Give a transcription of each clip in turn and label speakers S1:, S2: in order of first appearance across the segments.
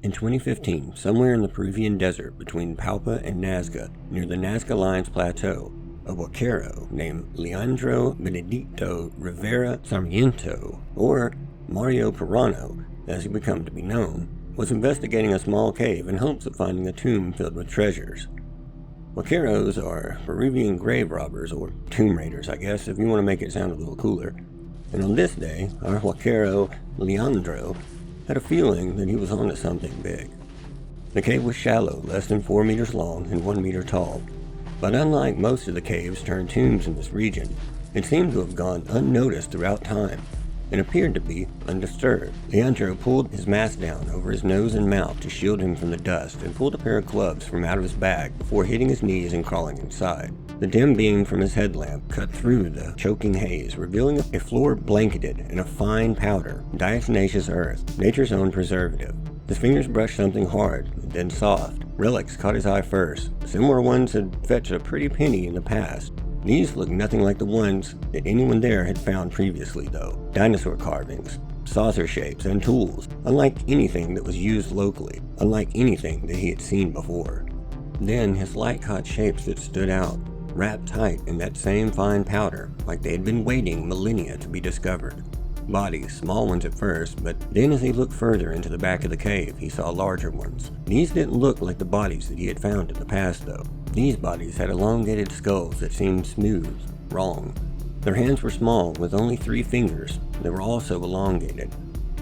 S1: In 2015, somewhere in the Peruvian desert between Palpa and Nazca, near the Nazca Lines Plateau, a huaquero named Leandro Benedicto Rivera Sarmiento, or Mario Pirano, as he became to be known, was investigating a small cave in hopes of finding a tomb filled with treasures. Huaqueros are Peruvian grave robbers, or tomb raiders, I guess, if you want to make it sound a little cooler. And on this day, our huaquero, Leandro, had a feeling that he was onto something big. The cave was shallow, less than 4 meters long and 1 meter tall. But unlike most of the caves turned tombs in this region, it seemed to have gone unnoticed throughout time and appeared to be undisturbed. Leandro pulled his mask down over his nose and mouth to shield him from the dust and pulled a pair of clubs from out of his bag before hitting his knees and crawling inside. The dim beam from his headlamp cut through the choking haze, revealing a floor blanketed in a fine powder, diatomaceous earth, nature's own preservative. His fingers brushed something hard, and then soft. Relics caught his eye first. Similar ones had fetched a pretty penny in the past. These looked nothing like the ones that anyone there had found previously, though. Dinosaur carvings, saucer shapes, and tools, unlike anything that was used locally, unlike anything that he had seen before. Then his light caught shapes that stood out, wrapped tight in that same fine powder, like they had been waiting millennia to be discovered. Bodies, small ones at first, but then as he looked further into the back of the cave, he saw larger ones. These didn't look like the bodies that he had found in the past, though. These bodies had elongated skulls that seemed smooth, wrong. Their hands were small, with only 3 fingers. They were also elongated.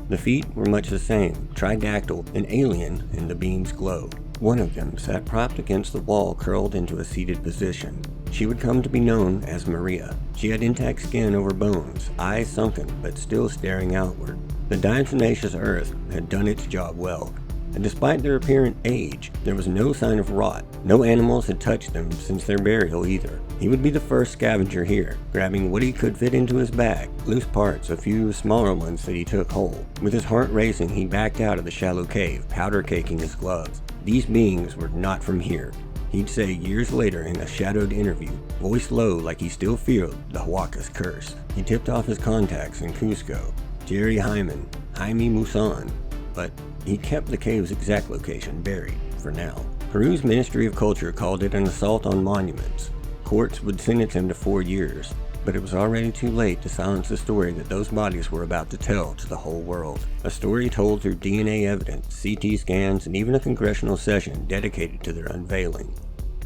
S1: The feet were much the same, tridactyl and alien in the beam's glow. One of them sat propped against the wall, curled into a seated position. She would come to be known as Maria. She had intact skin over bones, eyes sunken but still staring outward. The diatomaceous earth had done its job well, and despite their apparent age, there was no sign of rot. No animals had touched them since their burial either. He would be the first scavenger here, grabbing what he could fit into his bag, loose parts, a few smaller ones that he took whole. With his heart racing, he backed out of the shallow cave, powder caking his gloves. These beings were not from here, he'd say years later in a shadowed interview, voiced low like he still feared the Huacas curse. He tipped off his contacts in Cusco, Jerry Hyman, Jaime Musan, but he kept the cave's exact location buried, for now. Peru's Ministry of Culture called it an assault on monuments. Courts would sentence him to 4 years, but it was already too late to silence the story that those bodies were about to tell to the whole world. A story told through DNA evidence, CT scans, and even a congressional session dedicated to their unveiling.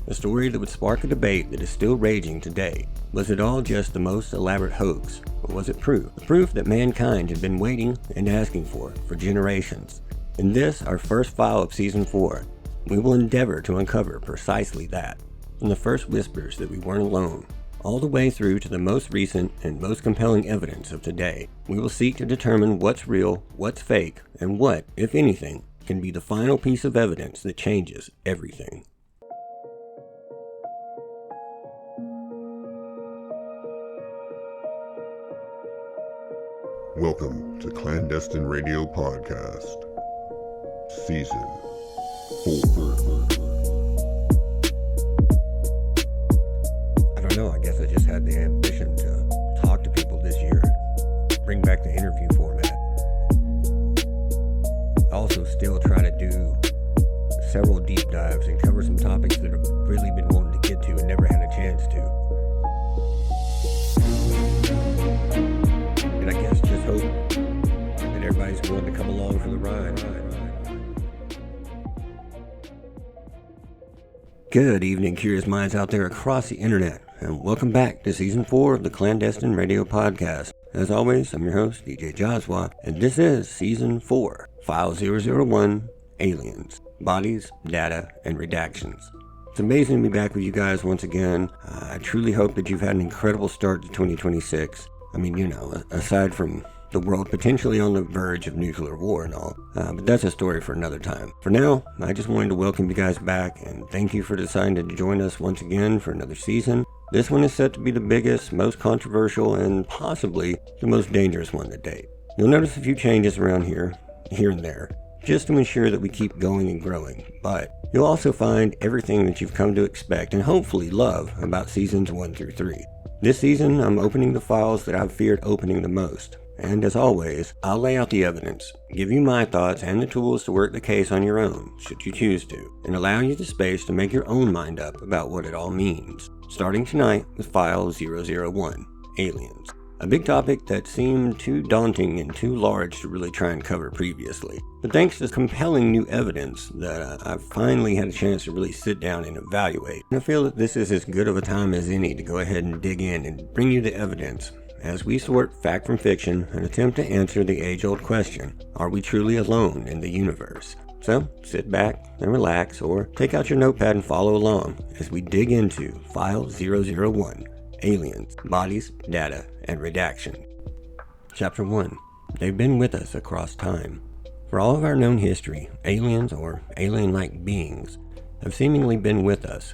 S1: A story that would spark a debate that is still raging today. Was it all just the most elaborate hoax, or was it proof? The proof that mankind had been waiting and asking for generations. In this, our first file of Season 4, we will endeavor to uncover precisely that. From the first whispers that we weren't alone, all the way through to the most recent and most compelling evidence of today, we will seek to determine what's real, what's fake, and what, if anything, can be the final piece of evidence that changes everything.
S2: Welcome to Clandestine Radio Podcast, Season 4.
S1: I don't know, I guess I just had the ambition to talk to people this year, bring back the interview format. I also still try to do several deep dives and cover some topics that I've really been wanting to get to and never had a chance to. And I guess just hope that everybody's willing to come along for the ride. Good evening, curious minds out there across the internet, and welcome back to Season 4 of the Clandestine Radio Podcast. As always, I'm your host, DJ Joswa, and this is Season 4, File 001, Aliens, Bodies, Data, and Redactions. It's amazing to be back with you guys once again. I truly hope that you've had an incredible start to 2026. I mean, you know, aside from the world potentially on the verge of nuclear war and all. But that's a story for another time. For now, I just wanted to welcome you guys back and thank you for deciding to join us once again for another season. This one is set to be the biggest, most controversial, and possibly the most dangerous one to date. You'll notice a few changes around here and there, just to ensure that we keep going and growing. But you'll also find everything that you've come to expect and hopefully love about Seasons 1 through 3. This season, I'm opening the files that I've feared opening the most. And as always, I'll lay out the evidence, give you my thoughts and the tools to work the case on your own, should you choose to, and allow you the space to make your own mind up about what it all means. Starting tonight with File 001, Aliens. A big topic that seemed too daunting and too large to really try and cover previously. But thanks to compelling new evidence that I've finally had a chance to really sit down and evaluate, I feel that this is as good of a time as any to go ahead and dig in and bring you the evidence as we sort fact from fiction and attempt to answer the age-old question, are we truly alone in the universe? So, sit back and relax, or take out your notepad and follow along as we dig into File 001, Aliens, Bodies, Data, and Redactions. Chapter 1. They've been with us across time. For all of our known history, aliens, or alien-like beings, have seemingly been with us.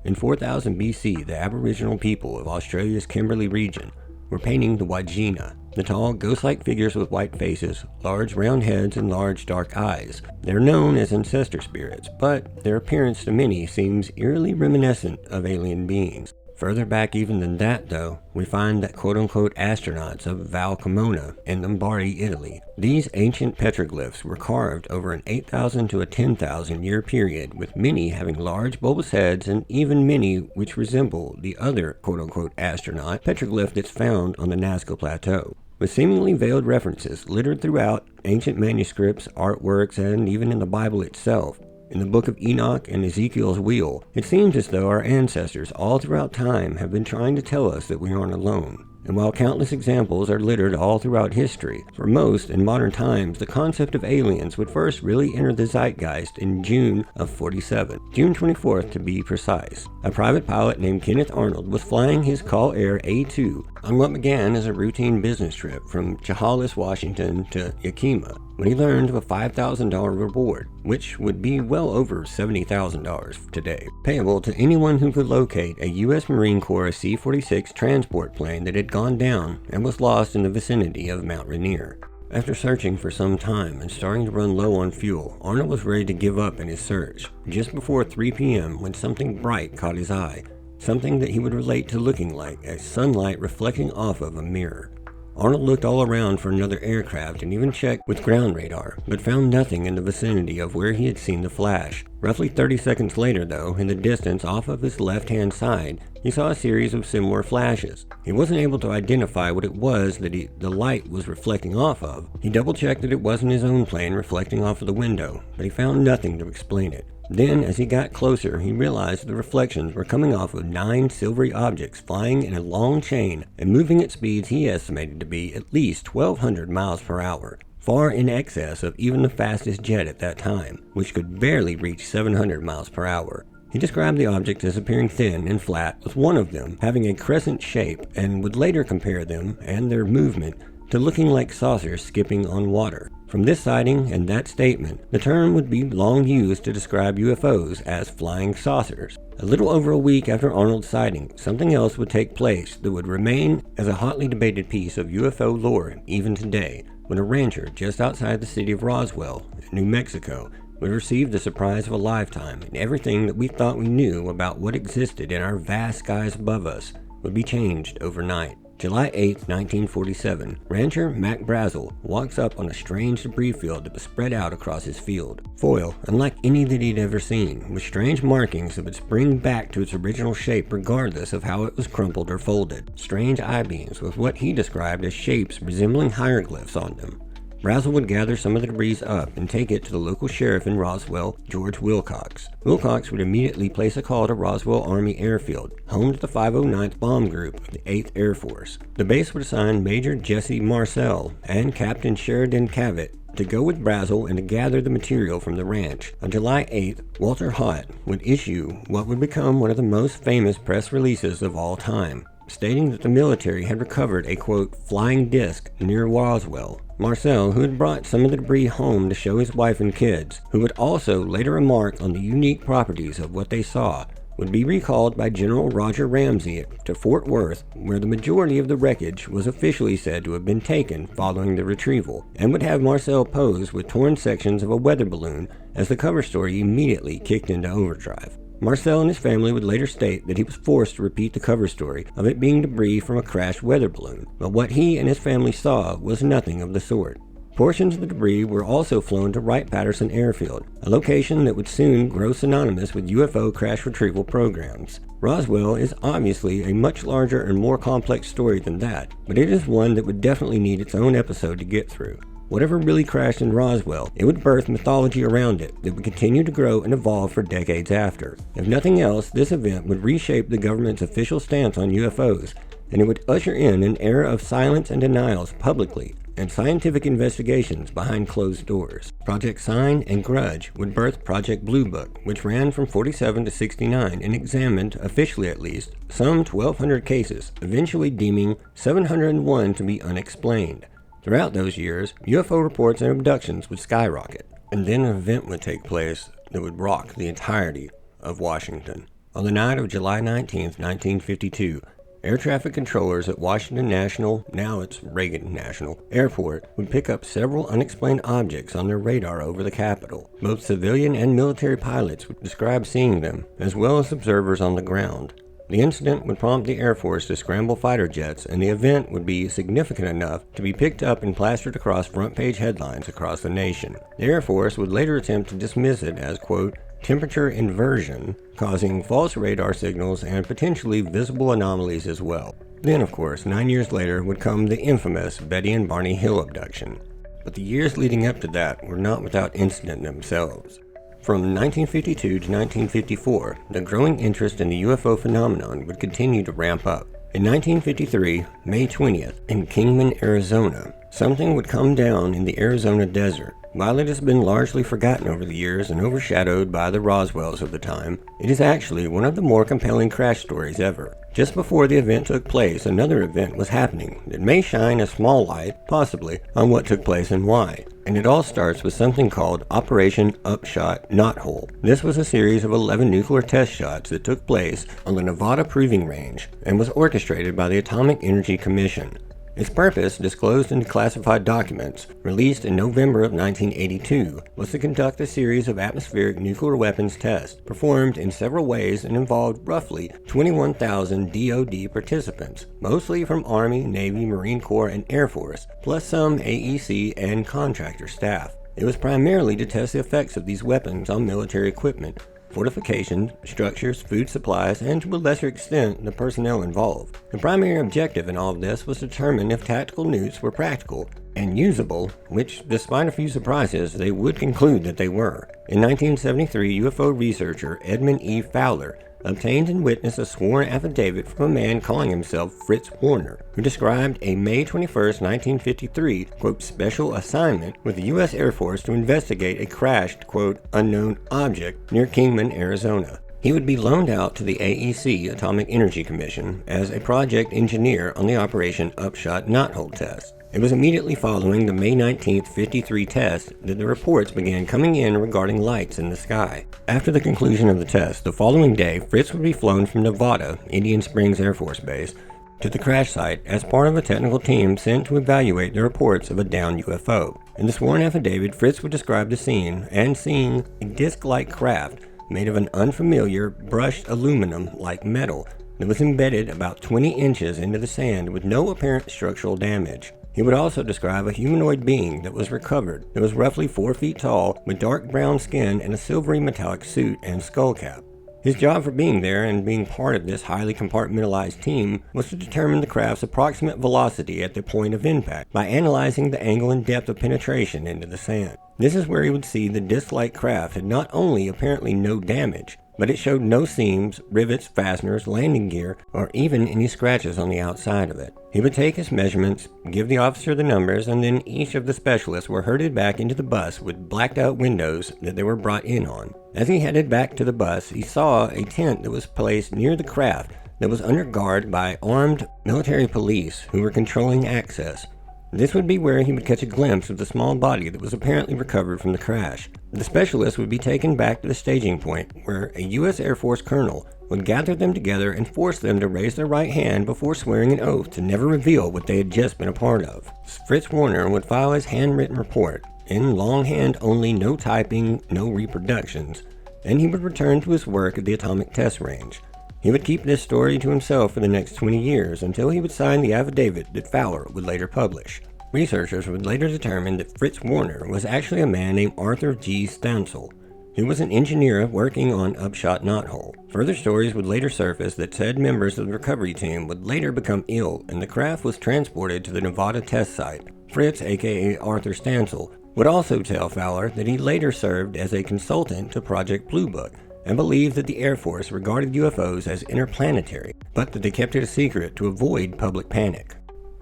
S1: In 4000 BC, the Aboriginal people of Australia's Kimberley region were painting the Wajina, the tall, ghost-like figures with white faces, large round heads, and large dark eyes. They're known as ancestor spirits, but their appearance to many seems eerily reminiscent of alien beings. Further back even than that, though, we find that quote-unquote astronauts of Val Cremona in Lombardy, Italy. These ancient petroglyphs were carved over an 8,000 to a 10,000 year period, with many having large bulbous heads and even many which resemble the other quote-unquote astronaut petroglyph that's found on the Nazca Plateau. With seemingly veiled references littered throughout ancient manuscripts, artworks, and even in the Bible itself. In the book of Enoch and Ezekiel's wheel, it seems as though our ancestors all throughout time have been trying to tell us that we aren't alone. And while countless examples are littered all throughout history, for most in modern times the concept of aliens would first really enter the zeitgeist in June of 47, June 24th to be precise. A private pilot named Kenneth Arnold was flying his Call Air A2 on what began as a routine business trip from Chehalis, Washington to Yakima, when he learned of a $5,000 reward, which would be well over $70,000 today, payable to anyone who could locate a U.S. Marine Corps C-46 transport plane that had gone down and was lost in the vicinity of Mount Rainier. After searching for some time and starting to run low on fuel, Arnold was ready to give up in his search, just before 3 p.m. when something bright caught his eye, something that he would relate to looking like as sunlight reflecting off of a mirror. Arnold looked all around for another aircraft and even checked with ground radar, but found nothing in the vicinity of where he had seen the flash. Roughly 30 seconds later, though, in the distance off of his left-hand side, he saw a series of similar flashes. He wasn't able to identify what it was that the light was reflecting off of. He double-checked that it wasn't his own plane reflecting off of the window, but he found nothing to explain it. Then, as he got closer, he realized the reflections were coming off of 9 silvery objects flying in a long chain and moving at speeds he estimated to be at least 1,200 miles per hour, far in excess of even the fastest jet at that time, which could barely reach 700 miles per hour. He described the objects as appearing thin and flat, with one of them having a crescent shape, and would later compare them and their movement to looking like saucers skipping on water. From this sighting and that statement, the term would be long used to describe UFOs as flying saucers. A little over a week after Arnold's sighting, something else would take place that would remain as a hotly debated piece of UFO lore even today, when a rancher just outside the city of Roswell, New Mexico, would receive the surprise of a lifetime, and everything that we thought we knew about what existed in our vast skies above us would be changed overnight. July 8, 1947, rancher Mac Brazel walks up on a strange debris field that was spread out across his field. Foil, unlike any that he'd ever seen, with strange markings that would spring back to its original shape regardless of how it was crumpled or folded. Strange I-beams with what he described as shapes resembling hieroglyphs on them. Brazel would gather some of the debris up and take it to the local sheriff in Roswell, George Wilcox. Wilcox would immediately place a call to Roswell Army Airfield, home to the 509th Bomb Group of the 8th Air Force. The base would assign Major Jesse Marcel and Captain Sheridan Cavett to go with Brazel and to gather the material from the ranch. On July 8th, Walter Haut would issue what would become one of the most famous press releases of all time, stating that the military had recovered a, quote, flying disc near Roswell. Marcel, who had brought some of the debris home to show his wife and kids, who would also later remark on the unique properties of what they saw, would be recalled by General Roger Ramsey to Fort Worth, where the majority of the wreckage was officially said to have been taken following the retrieval, and would have Marcel pose with torn sections of a weather balloon as the cover story immediately kicked into overdrive. Marcel and his family would later state that he was forced to repeat the cover story of it being debris from a crashed weather balloon, but what he and his family saw was nothing of the sort. Portions of the debris were also flown to Wright-Patterson Airfield, a location that would soon grow synonymous with UFO crash retrieval programs. Roswell is obviously a much larger and more complex story than that, but it is one that would definitely need its own episode to get through. Whatever really crashed in Roswell, it would birth mythology around it that would continue to grow and evolve for decades after. If nothing else, this event would reshape the government's official stance on UFOs, and it would usher in an era of silence and denials publicly, and scientific investigations behind closed doors. Project Sign and Grudge would birth Project Blue Book, which ran from 47 to 69 and examined, officially at least, some 1,200 cases, eventually deeming 701 to be unexplained. Throughout those years, UFO reports and abductions would skyrocket, and then an event would take place that would rock the entirety of Washington. On the night of July 19, 1952, air traffic controllers at Washington National, now it's Reagan National, Airport would pick up several unexplained objects on their radar over the Capitol. Both civilian and military pilots would describe seeing them, as well as observers on the ground. The incident would prompt the Air Force to scramble fighter jets, and the event would be significant enough to be picked up and plastered across front-page headlines across the nation. The Air Force would later attempt to dismiss it as, quote, temperature inversion, causing false radar signals and potentially visible anomalies as well. Then, of course, 9 years later would come the infamous Betty and Barney Hill abduction. But the years leading up to that were not without incident themselves. From 1952 to 1954, the growing interest in the UFO phenomenon would continue to ramp up. In 1953, May 20th, in Kingman, Arizona, something would come down in the Arizona desert. While it has been largely forgotten over the years and overshadowed by the Roswells of the time, it is actually one of the more compelling crash stories ever. Just before the event took place, another event was happening that may shine a small light, possibly, on what took place and why. And it all starts with something called Operation Upshot Knothole. This was a series of 11 nuclear test shots that took place on the Nevada Proving Range and was orchestrated by the Atomic Energy Commission. Its purpose, disclosed in classified documents released in November of 1982, was to conduct a series of atmospheric nuclear weapons tests performed in several ways and involved roughly 21,000 DoD participants, mostly from Army, Navy, Marine Corps, and Air Force, plus some AEC and contractor staff. It was primarily to test the effects of these weapons on military equipment, fortifications, structures, food supplies, and to a lesser extent, the personnel involved. The primary objective in all of this was to determine if tactical nukes were practical and usable, which, despite a few surprises, they would conclude that they were. In 1973, UFO researcher Edmund E. Fowler obtained and witnessed a sworn affidavit from a man calling himself Fritz Warner, who described a May 21, 1953, quote, special assignment with the U.S. Air Force to investigate a crashed, quote, unknown object near Kingman, Arizona. He would be loaned out to the AEC, Atomic Energy Commission, as a project engineer on the Operation Upshot Knothole test. It was immediately following the May 19, 53 test that the reports began coming in regarding lights in the sky. After the conclusion of the test, the following day, Fritz would be flown from Nevada, Indian Springs Air Force Base, to the crash site as part of a technical team sent to evaluate the reports of a downed UFO. In the sworn affidavit, Fritz would describe the scene and seeing a disc-like craft made of an unfamiliar, brushed aluminum-like metal that was embedded about 20 inches into the sand with no apparent structural damage. He would also describe a humanoid being that was recovered that was roughly 4 feet tall with dark brown skin and a silvery metallic suit and skull cap. His job for being there and being part of this highly compartmentalized team was to determine the craft's approximate velocity at the point of impact by analyzing the angle and depth of penetration into the sand. This is where he would see the disc-like craft had not only apparently no damage, but it showed no seams, rivets, fasteners, landing gear, or even any scratches on the outside of it. He would take his measurements, give the officer the numbers, and then each of the specialists were herded back into the bus with blacked-out windows that they were brought in on. As he headed back to the bus, he saw a tent that was placed near the craft that was under guard by armed military police who were controlling access. This would be where he would catch a glimpse of the small body that was apparently recovered from the crash. The specialists would be taken back to the staging point, where a U.S. Air Force colonel would gather them together and force them to raise their right hand before swearing an oath to never reveal what they had just been a part of. Fritz Warner would file his handwritten report, in longhand only, no typing, no reproductions. and he would return to his work at the atomic test range. He would keep this story to himself for the next 20 years until he would sign the affidavit that Fowler would later publish. Researchers would later determine that Fritz Warner was actually a man named Arthur G. Stansel, who was an engineer working on Upshot Knothole. Further stories would later surface that said members of the recovery team would later become ill, and the craft was transported to the Nevada test site. Fritz, aka Arthur Stansel, would also tell Fowler that he later served as a consultant to Project Blue Book, and believed that the Air Force regarded UFOs as interplanetary, but that they kept it a secret to avoid public panic.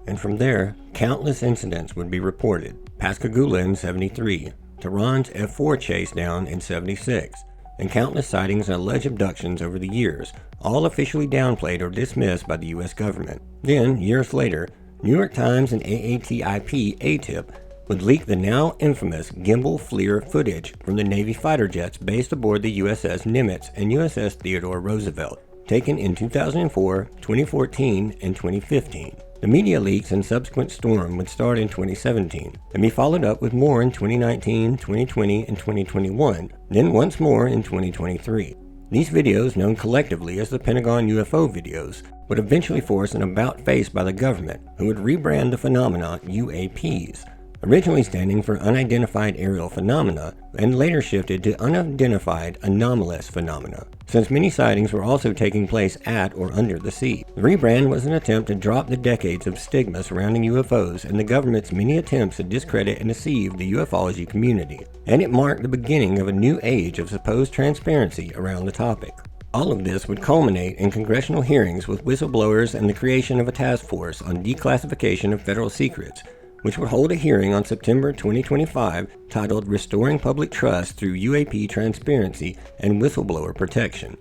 S1: And from there, countless incidents would be reported. Pascagoula in 73, Tehran's F-4 chase down in 76, and countless sightings and alleged abductions over the years, all officially downplayed or dismissed by the U.S. government. Then, years later, New York Times and AATIP ATIP would leak the now infamous gimbal FLIR footage from the Navy fighter jets based aboard the USS Nimitz and USS Theodore Roosevelt, taken in 2004, 2014, and 2015. The media leaks and subsequent storm would start in 2017, and be followed up with more in 2019, 2020, and 2021, then once more in 2023. These videos, known collectively as the Pentagon UFO videos, would eventually force an about-face by the government, who would rebrand the phenomena UAPs, originally standing for Unidentified Aerial Phenomena, and later shifted to Unidentified Anomalous Phenomena, since many sightings were also taking place at or under the sea. The rebrand was an attempt to drop the decades of stigma surrounding UFOs and the government's many attempts to discredit and deceive the ufology community, and it marked the beginning of a new age of supposed transparency around the topic. All of this would culminate in congressional hearings with whistleblowers and the creation of a task force on declassification of federal secrets, which would hold a hearing on September 2025 titled Restoring Public Trust Through UAP Transparency and Whistleblower Protection.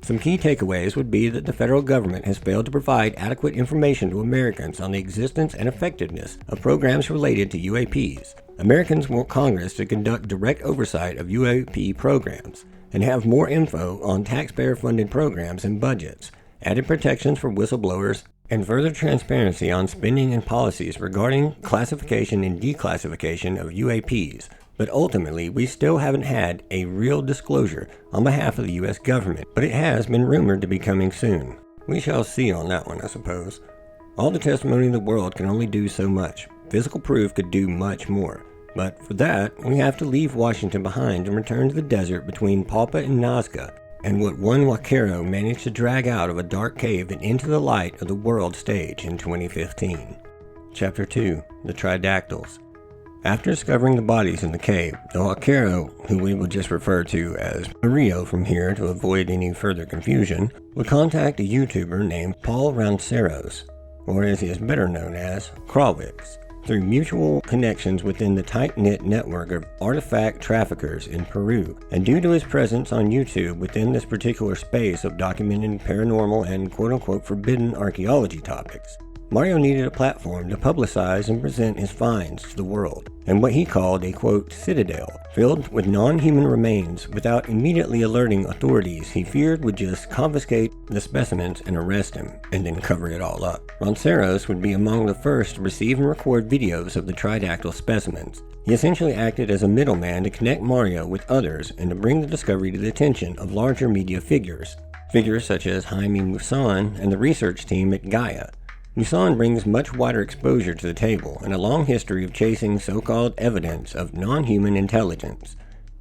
S1: Some key takeaways would be that the federal government has failed to provide adequate information to Americans on the existence and effectiveness of programs related to UAPs. Americans want Congress to conduct direct oversight of UAP programs and have more info on taxpayer-funded programs and budgets, added protections for whistleblowers, and further transparency on spending and policies regarding classification and declassification of UAPs. But ultimately, we still haven't had a real disclosure on behalf of the U.S. government, but it has been rumored to be coming soon. We shall see on that one, I suppose. All the testimony in the world can only do so much. Physical proof could do much more. But for that, we have to leave Washington behind and return to the desert between Palpa and Nazca, and what one huaquero managed to drag out of a dark cave and into the light of the world stage in 2015. Chapter 2. The Tridactyls. After discovering the bodies in the cave, the huaquero, who we will just refer to as Mario from here to avoid any further confusion, would contact a YouTuber named Paul Ranceros, or as he is better known as, Krawix, through mutual connections within the tight-knit network of artifact traffickers in Peru, and due to his presence on YouTube within this particular space of documented paranormal and quote-unquote forbidden archaeology topics, Mario needed a platform to publicize and present his finds to the world, and what he called a quote citadel, filled with non-human remains without immediately alerting authorities he feared would just confiscate the specimens and arrest him, and then cover it all up. Ranceros would be among the first to receive and record videos of the tridactyl specimens. He essentially acted as a middleman to connect Mario with others and to bring the discovery to the attention of larger media figures. Figures such as Jaime Maussan and the research team at Gaia. Maussan brings much wider exposure to the table and a long history of chasing so-called evidence of non-human intelligence.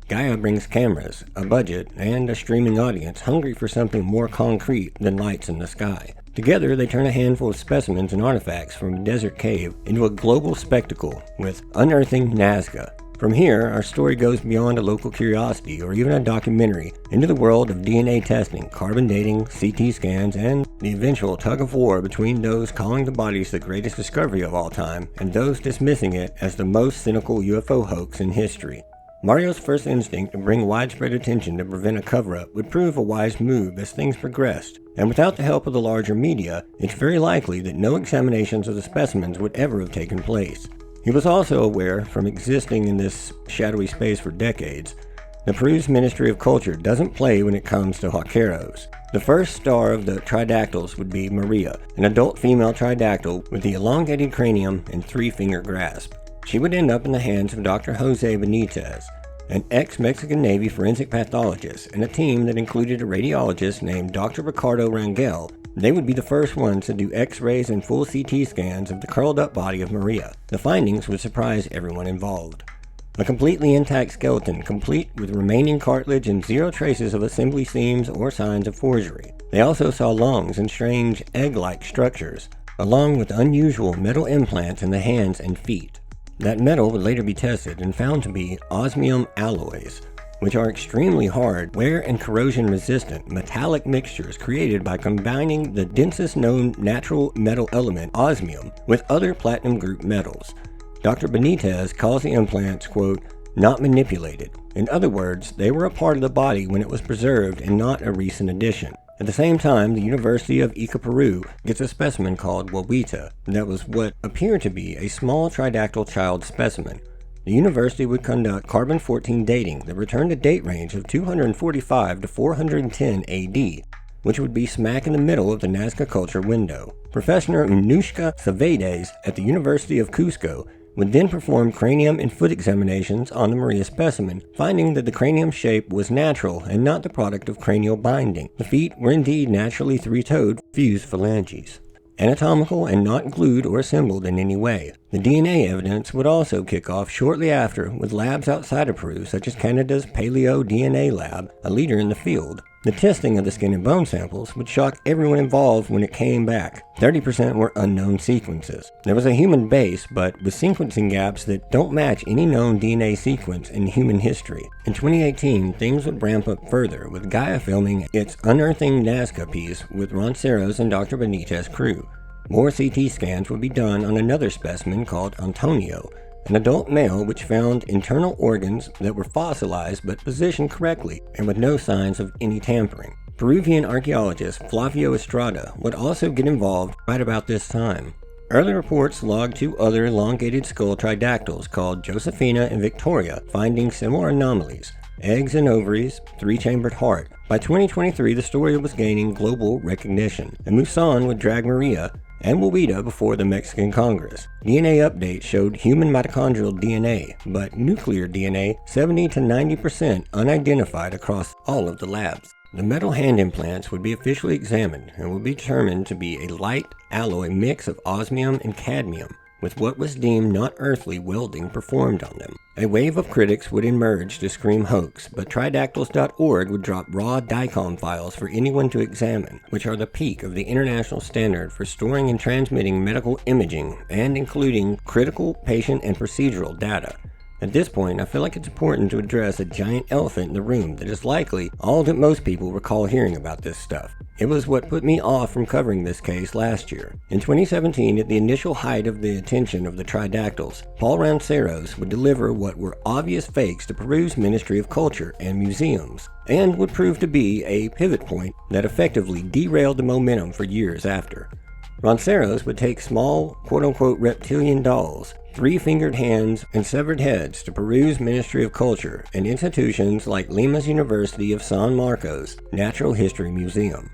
S1: Gaia brings cameras, a budget, and a streaming audience hungry for something more concrete than lights in the sky. Together, they turn a handful of specimens and artifacts from a desert cave into a global spectacle with Unearthing Nazca. From here, our story goes beyond a local curiosity or even a documentary into the world of DNA testing, carbon dating, CT scans, and the eventual tug-of-war between those calling the bodies the greatest discovery of all time and those dismissing it as the most cynical UFO hoax in history. Mario's first instinct to bring widespread attention to prevent a cover-up would prove a wise move as things progressed, and without the help of the larger media, it's very likely that no examinations of the specimens would ever have taken place. He was also aware, from existing in this shadowy space for decades, that Peru's Ministry of Culture doesn't play when it comes to huaqueros. The first star of the tridactyls would be Maria, an adult female tridactyl with the elongated cranium and three-finger grasp. She would end up in the hands of Dr. Jose Benitez, an ex-Mexican Navy forensic pathologist, and a team that included a radiologist named Dr. Ricardo Rangel. They would be the first ones to do X-rays and full CT scans of the curled-up body of Maria. The findings would surprise everyone involved. A completely intact skeleton, complete with remaining cartilage and zero traces of assembly seams or signs of forgery. They also saw lungs and strange egg-like structures, along with unusual metal implants in the hands and feet. That metal would later be tested and found to be osmium alloys, which are extremely hard, wear and corrosion-resistant metallic mixtures created by combining the densest known natural metal element, osmium, with other platinum group metals. Dr. Benitez calls the implants, quote, not manipulated. In other words, they were a part of the body when it was preserved and not a recent addition. At the same time, the University of Ica, Peru gets a specimen called Wawita that was what appeared to be a small tridactyl child specimen. The university would conduct carbon-14 dating that returned a date range of 245 to 410 AD, which would be smack in the middle of the Nazca culture window. Professor Unushka Savaides at the University of Cusco would then perform cranium and foot examinations on the Maria specimen, finding that the cranium shape was natural and not the product of cranial binding. The feet were indeed naturally three-toed fused phalanges, anatomical and not glued or assembled in any way. The DNA evidence would also kick off shortly after with labs outside of Peru, such as Canada's Paleo DNA Lab, a leader in the field. The testing of the skin and bone samples would shock everyone involved when it came back. 30% were unknown sequences. There was a human base, but with sequencing gaps that don't match any known DNA sequence in human history. In 2018, things would ramp up further, with Gaia filming its Unearthing Nazca piece with Ronceros and Dr. Benitez's crew. More CT scans would be done on another specimen called Antonio, an adult male which found internal organs that were fossilized but positioned correctly and with no signs of any tampering. Peruvian archaeologist Flavio Estrada would also get involved right about this time. Early reports logged two other elongated skull tridactyls called Josefina and Victoria, finding similar anomalies: eggs and ovaries, three-chambered heart. By 2023, the story was gaining global recognition, and Musan would drag Maria and Wawita before the Mexican Congress. DNA updates showed human mitochondrial DNA, but nuclear DNA 70 to 90% unidentified across all of the labs. The metal hand implants would be officially examined and would be determined to be a light alloy mix of osmium and cadmium, with what was deemed not earthly welding performed on them. A wave of critics would emerge to scream hoax, but tridactyls.org would drop raw DICOM files for anyone to examine, which are the peak of the international standard for storing and transmitting medical imaging, and including critical patient and procedural data. At this point, I feel like it's important to address a giant elephant in the room that is likely all that most people recall hearing about this stuff. It was what put me off from covering this case last year. In 2017, at the initial height of the attention of the tridactyls, Paul Ronceros would deliver what were obvious fakes to Peru's Ministry of Culture and Museums, and would prove to be a pivot point that effectively derailed the momentum for years after. Ronceros would take small, quote-unquote reptilian dolls, three-fingered hands, and severed heads to Peru's Ministry of Culture and institutions like Lima's University of San Marcos Natural History Museum.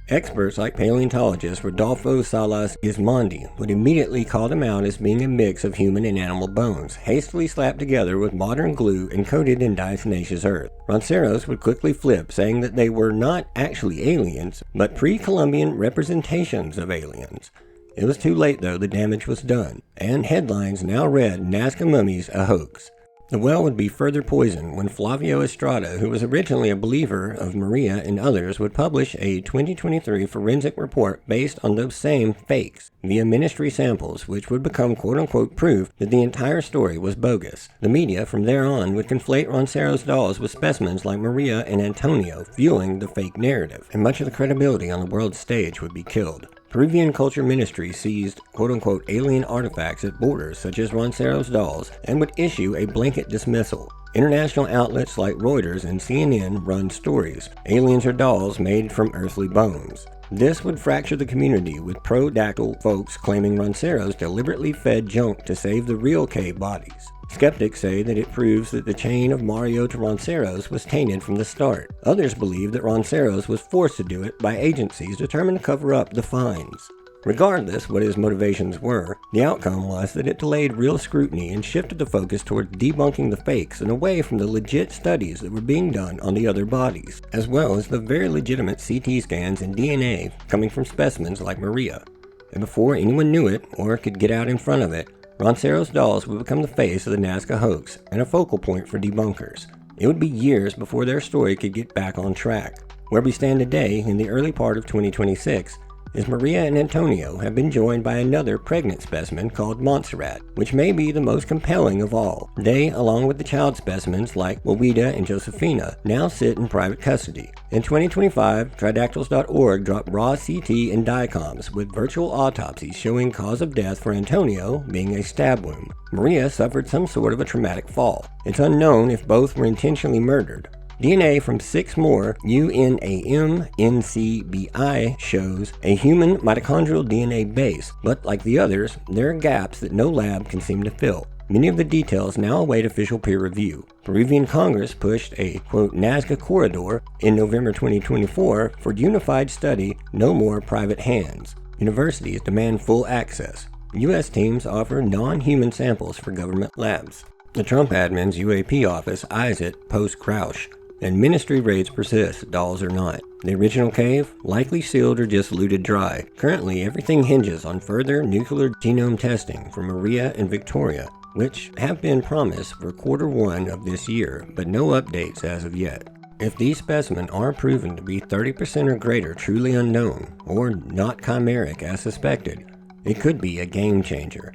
S1: Experts like paleontologist Rodolfo Salas Gismondi would immediately call them out as being a mix of human and animal bones, hastily slapped together with modern glue and coated in diatomaceous earth. Ronceros would quickly flip, saying that they were not actually aliens, but pre-Columbian representations of aliens. It was too late though, the damage was done, and headlines now read Nazca Mummies a hoax. The well would be further poisoned when Flavio Estrada, who was originally a believer of Maria and others, would publish a 2023 forensic report based on those same fakes via ministry samples, which would become quote-unquote proof that the entire story was bogus. The media from there on would conflate Ronceros' dolls with specimens like Maria and Antonio, fueling the fake narrative, and much of the credibility on the world stage would be killed. Peruvian Culture Ministry seized quote-unquote alien artifacts at borders such as Ronceros' dolls and would issue a blanket dismissal. International outlets like Reuters and CNN run stories, aliens are dolls made from earthly bones. This would fracture the community, with pro-dactyl folks claiming Ronceros deliberately fed junk to save the real cave bodies. Skeptics say that it proves that the chain of Mario to Ronceros was tainted from the start. Others believe that Ronceros was forced to do it by agencies determined to cover up the finds. Regardless what his motivations were, the outcome was that it delayed real scrutiny and shifted the focus towards debunking the fakes and away from the legit studies that were being done on the other bodies, as well as the very legitimate CT scans and DNA coming from specimens like Maria. And before anyone knew it, or could get out in front of it, Roncero's dolls would become the face of the Nazca hoax and a focal point for debunkers. It would be years before their story could get back on track. Where we stand today, in the early part of 2026, is Maria and Antonio have been joined by another pregnant specimen called Montserrat, which may be the most compelling of all. They, along with the child specimens like Wawida and Josephina, now sit in private custody. In 2025, Redactions.org dropped raw CT and DICOMs with virtual autopsies showing cause of death for Antonio being a stab wound. Maria suffered some sort of a traumatic fall. It's unknown if both were intentionally murdered. DNA from 6 more UNAM-NCBI shows a human mitochondrial DNA base, but like the others, there are gaps that no lab can seem to fill. Many of the details now await official peer review. Peruvian Congress pushed a, quote, Nazca corridor in November 2024 for unified study, no more private hands. Universities demand full access. U.S. teams offer non-human samples for government labs. The Trump admin's UAP office eyes it post-Crouch. And ministry raids persist, dolls or not. The original cave, likely sealed or just looted dry. Currently, everything hinges on further nuclear genome testing for Maria and Victoria, which have been promised for Q1 of this year, but no updates as of yet. If these specimens are proven to be 30% or greater truly unknown, or not chimeric as suspected, it could be a game changer.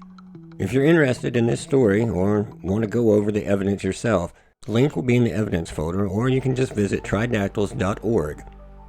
S1: If you're interested in this story, or want to go over the evidence yourself, the link will be in the evidence folder, or you can just visit tridactyls.org.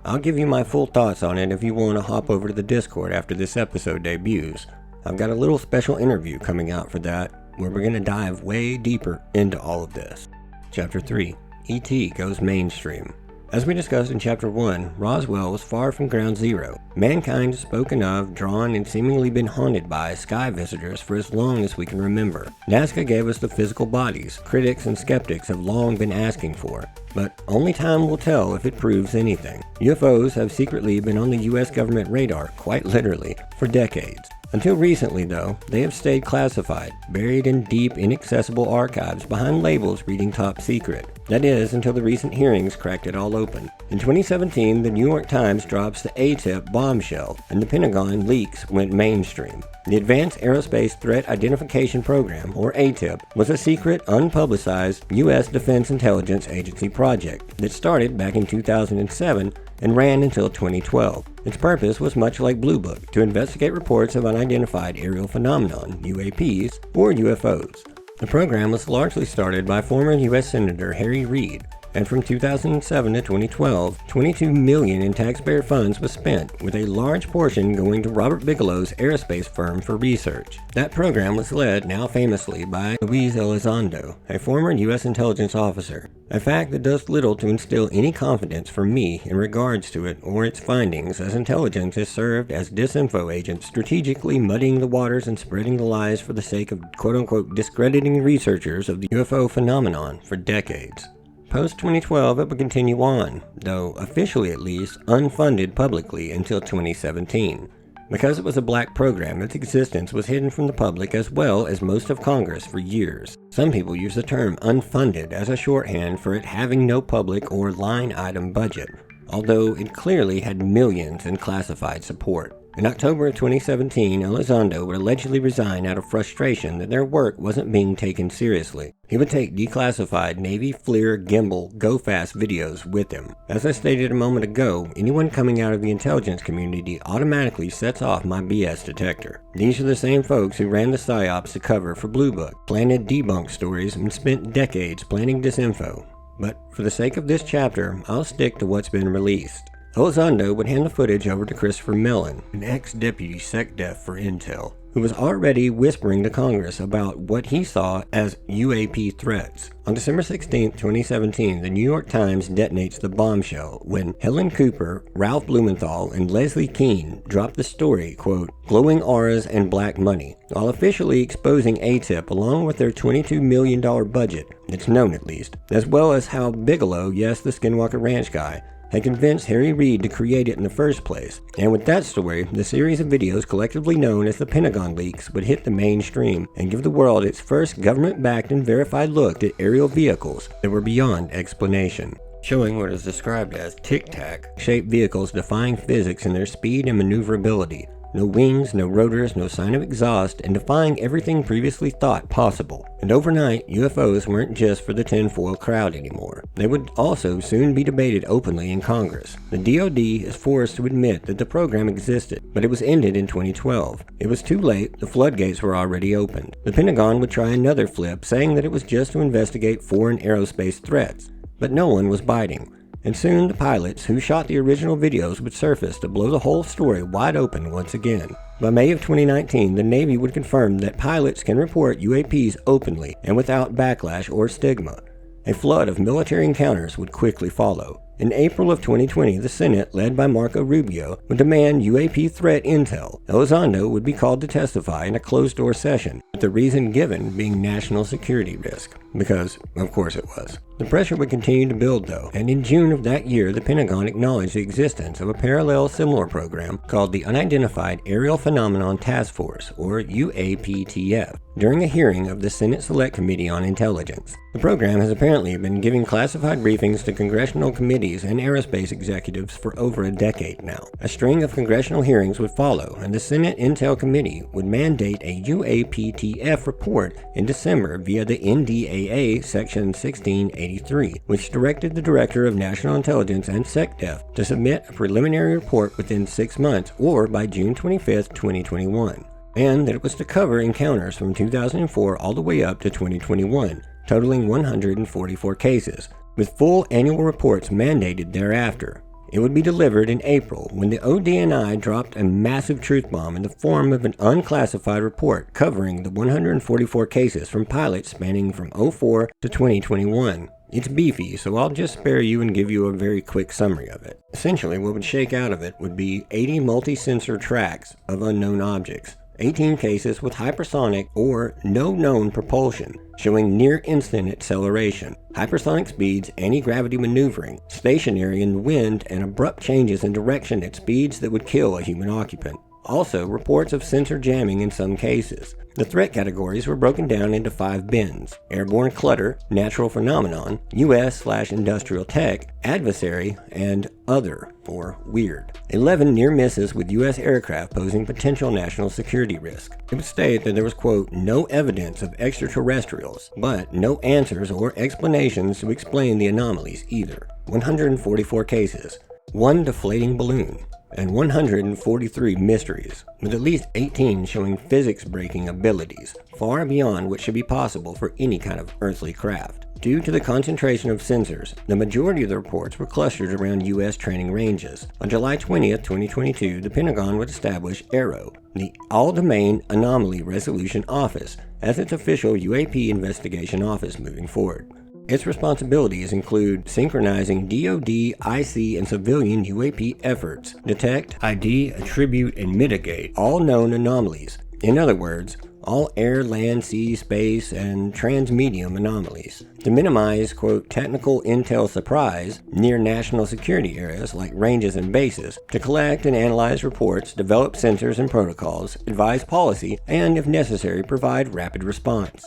S1: I'll give you my full thoughts on it if you want to hop over to the Discord after this episode debuts. I've got a little special interview coming out for that, where we're going to dive way deeper into all of this. Chapter 3. E.T. goes mainstream. As we discussed in Chapter 1, Roswell was far from ground zero. Mankind has spoken of, drawn, and seemingly been haunted by sky visitors for as long as we can remember. Nazca gave us the physical bodies critics and skeptics have long been asking for, but only time will tell if it proves anything. UFOs have secretly been on the US government radar, quite literally, for decades. Until recently, though, they have stayed classified, buried in deep, inaccessible archives behind labels reading top secret. That is, until the recent hearings cracked it all open. In 2017, the New York Times drops the ATIP bombshell, and the Pentagon leaks went mainstream. The Advanced Aerospace Threat Identification Program, or ATIP, was a secret, unpublicized U.S. Defense Intelligence Agency project that started back in 2007 and ran until 2012. Its purpose was much like Blue Book, to investigate reports of unidentified aerial phenomenon, UAPs, or UFOs. The program was largely started by former U.S. Senator Harry Reid, and from 2007 to 2012, $22 million in taxpayer funds was spent, with a large portion going to Robert Bigelow's aerospace firm for research. That program was led, now famously, by Luis Elizondo, a former U.S. intelligence officer, a fact that does little to instill any confidence for me in regards to it or its findings, as intelligence has served as disinfo agents strategically muddying the waters and spreading the lies for the sake of quote-unquote discrediting researchers of the UFO phenomenon for decades. Post-2012, it would continue on, though officially at least, unfunded publicly until 2017. Because it was a black program, its existence was hidden from the public as well as most of Congress for years. Some people use the term unfunded as a shorthand for it having no public or line item budget, although it clearly had millions in classified support. In October of 2017, Elizondo would allegedly resign out of frustration that their work wasn't being taken seriously. He would take declassified Navy FLIR gimbal go-fast videos with him. As I stated a moment ago, anyone coming out of the intelligence community automatically sets off my BS detector. These are the same folks who ran the psyops to cover for Blue Book, planted debunk stories, and spent decades planning disinfo. But for the sake of this chapter, I'll stick to what's been released. Elizondo would hand the footage over to Christopher Mellon, an ex-deputy SecDef for Intel, who was already whispering to Congress about what he saw as UAP threats. On December 16, 2017, the New York Times detonates the bombshell when Helen Cooper, Ralph Blumenthal, and Leslie Kean dropped the story, quote, glowing auras and black money, while officially exposing ATIP along with their $22 million budget, it's known at least, as well as how Bigelow, yes, the Skinwalker Ranch guy, had convinced Harry Reid to create it in the first place. And with that story, the series of videos collectively known as the Pentagon Leaks would hit the mainstream and give the world its first government-backed and verified look at aerial vehicles that were beyond explanation, showing what is described as tic-tac shaped vehicles defying physics in their speed and maneuverability. No wings, no rotors, no sign of exhaust, and defying everything previously thought possible. And overnight, UFOs weren't just for the tinfoil crowd anymore. They would also soon be debated openly in Congress. The DoD is forced to admit that the program existed, but it was ended in 2012. It was too late, the floodgates were already opened. The Pentagon would try another flip, saying that it was just to investigate foreign aerospace threats. But no one was biting. And soon the pilots who shot the original videos would surface to blow the whole story wide open once again. By May of 2019, the Navy would confirm that pilots can report UAPs openly and without backlash or stigma. A flood of military encounters would quickly follow. In April of 2020, the Senate, led by Marco Rubio, would demand UAP threat intel. Elizondo would be called to testify in a closed-door session, with the reason given being national security risk. Because, of course it was. The pressure would continue to build, though, and in June of that year, the Pentagon acknowledged the existence of a parallel similar program called the Unidentified Aerial Phenomenon Task Force, or UAPTF, during a hearing of the Senate Select Committee on Intelligence. The program has apparently been giving classified briefings to congressional committees and aerospace executives for over a decade now. A string of congressional hearings would follow, and the Senate Intel Committee would mandate a UAPTF report in December via the NDAA Section 1683, which directed the Director of National Intelligence and SecDef to submit a preliminary report within 6 months or by June 25, 2021, and that it was to cover encounters from 2004 all the way up to 2021, totaling 144 cases, with full annual reports mandated thereafter. It would be delivered in April when the ODNI dropped a massive truth bomb in the form of an unclassified report covering the 144 cases from pilots spanning from 04 to 2021. It's beefy, so I'll just spare you and give you a very quick summary of it. Essentially, what would shake out of it would be 80 multi-sensor tracks of unknown objects, 18 cases with hypersonic or no known propulsion, showing near-instant acceleration, hypersonic speeds, anti-gravity maneuvering, stationary in wind, and abrupt changes in direction at speeds that would kill a human occupant. Also, reports of sensor jamming in some cases. The threat categories were broken down into 5 bins: airborne clutter, natural phenomenon, US/industrial tech, adversary, and other, or weird. 11 near misses with US aircraft posing potential national security risk. It would state that there was, quote, no evidence of extraterrestrials, but no answers or explanations to explain the anomalies either. 144 cases, 1 deflating balloon, and 143 mysteries, with at least 18 showing physics-breaking abilities, far beyond what should be possible for any kind of earthly craft. Due to the concentration of sensors, the majority of the reports were clustered around U.S. training ranges. On July 20, 2022, the Pentagon would establish AARO, the All-Domain Anomaly Resolution Office, as its official UAP investigation office moving forward. Its responsibilities include synchronizing DoD, IC, and civilian UAP efforts, detect, ID, attribute, and mitigate all known anomalies. In other words, all air, land, sea, space, and transmedium anomalies. To minimize, quote, technical intel surprise near national security areas like ranges and bases. To collect and analyze reports, develop sensors and protocols, advise policy, and, if necessary, provide rapid response.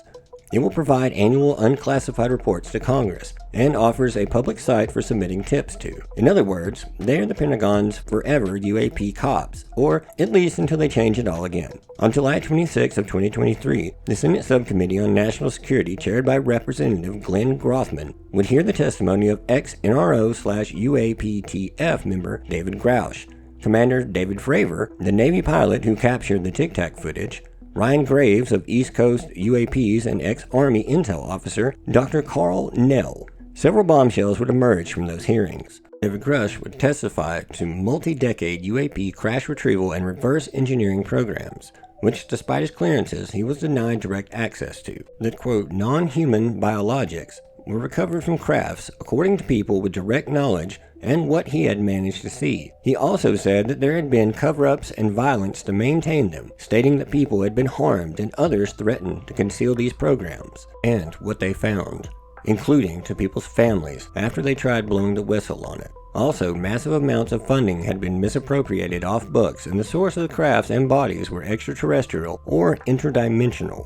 S1: It will provide annual unclassified reports to Congress and offers a public site for submitting tips to. In other words, they are the Pentagon's forever UAP cops, or at least until they change it all again. On July 26 of 2023, the Senate Subcommittee on National Security, chaired by Representative Glenn Grothman, would hear the testimony of ex-NRO/UAPTF member David Grouch, Commander David Fravor, the Navy pilot who captured the Tic Tac footage, Ryan Graves of East Coast UAPs, and ex-Army Intel officer Dr. Carl Nell. Several bombshells would emerge from those hearings. David Grouch would testify to multi-decade UAP crash retrieval and reverse engineering programs, which, despite his clearances, he was denied direct access to. That, quote, non-human biologics were recovered from crafts, according to people with direct knowledge and what he had managed to see. He also said that there had been cover-ups and violence to maintain them, stating that people had been harmed and others threatened to conceal these programs, and what they found, including to people's families after they tried blowing the whistle on it. Also, massive amounts of funding had been misappropriated off books, and the source of the crafts and bodies were extraterrestrial or interdimensional.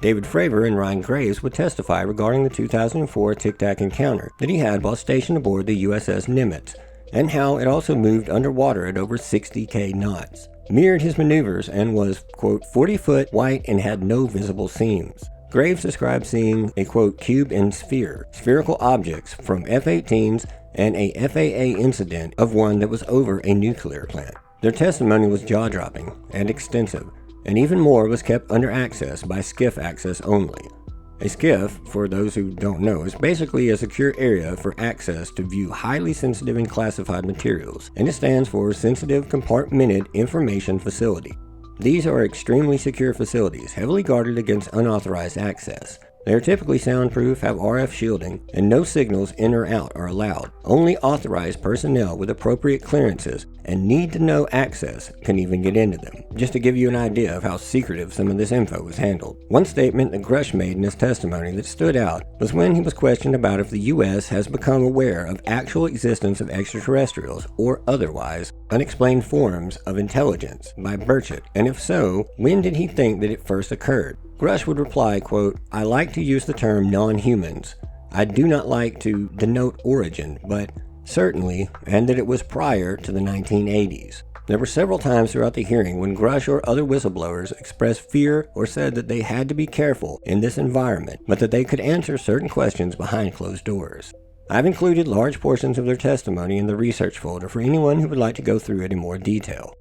S1: David Fravor and Ryan Graves would testify regarding the 2004 Tic Tac encounter that he had while stationed aboard the USS Nimitz, and how it also moved underwater at over 60k knots, mirrored his maneuvers, and was, quote, 40 foot, white, and had no visible seams. Graves described seeing a, quote, cube and sphere, spherical objects from F-18s, and a FAA incident of one that was over a nuclear plant. Their testimony was jaw-dropping and extensive, and even more was kept under access by SCIF access only. A SCIF, for those who don't know, is basically a secure area for access to view highly sensitive and classified materials, and it stands for Sensitive Compartmented Information Facility. These are extremely secure facilities, heavily guarded against unauthorized access. They are typically soundproof, have RF shielding, and no signals in or out are allowed. Only authorized personnel with appropriate clearances and need-to-know access can even get into them, just to give you an idea of how secretive some of this info was handled. One statement that Grush made in his testimony that stood out was when he was questioned about if the U.S. has become aware of actual existence of extraterrestrials or otherwise unexplained forms of intelligence by Burchett, and if so, when did he think that it first occurred? Grush would reply, quote, I like to use the term non-humans. I do not like to denote origin, but certainly, and that it was prior to the 1980s. There were several times throughout the hearing when Grush or other whistleblowers expressed fear or said that they had to be careful in this environment, but that they could answer certain questions behind closed doors. I've included large portions of their testimony in the research folder for anyone who would like to go through it in more detail.